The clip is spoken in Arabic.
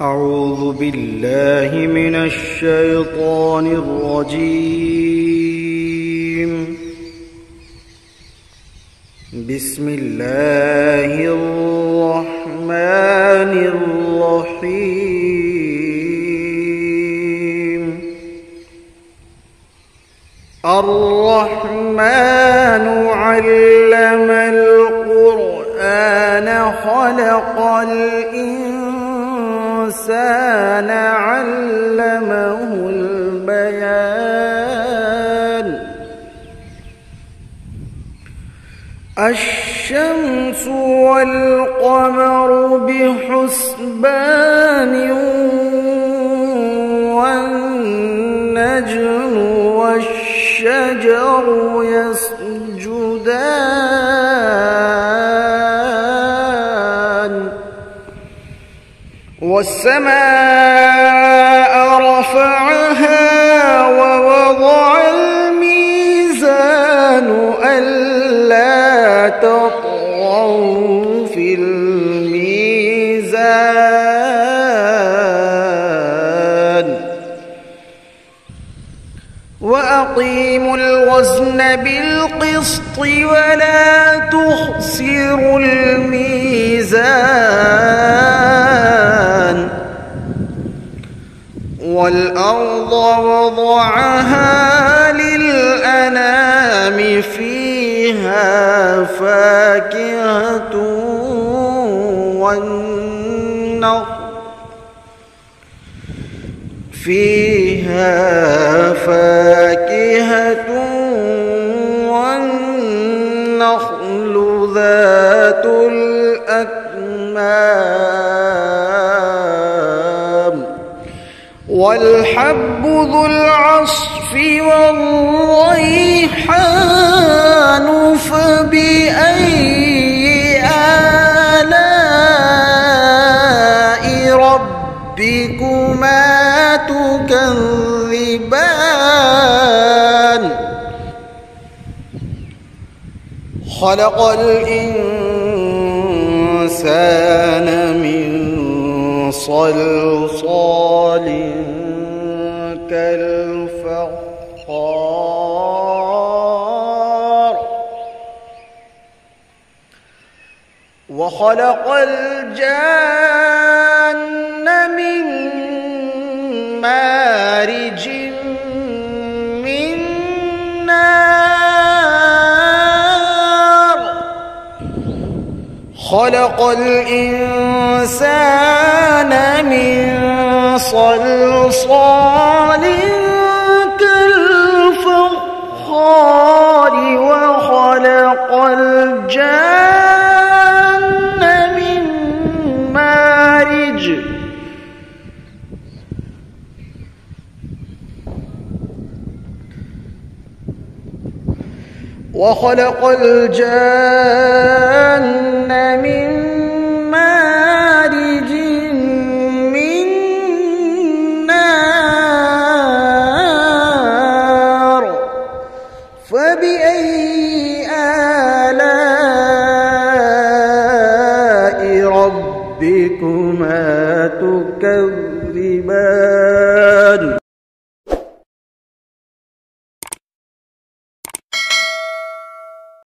أعوذ بالله من الشيطان الرجيم. بسم الله الرحمن الرحيم. الرحمن علم القرآن خلق الإنسان علمه البيان. الشمس والقمر بحسبان والنجم والشجر يسجدان والسماء رفعها ووضع الميزان ألا تطغوا في الميزان وأقيموا الوزن بالقسط ولا تخسروا الميزان والأرض وضعها للأنام فيها فاكهة والنخل ذات الأكمام والحب ذو العصف والريحان فبأي آلاء ربكما تكذبان. خلق الإنسان من صلصال كالفخار وخلق الجان من مارج من نار. خلق الإنسان من صلصال كالفخار وخلق الجان من مارج وخلق الجان من مارج من نار. فبأي آلاء ربكما تكذبان.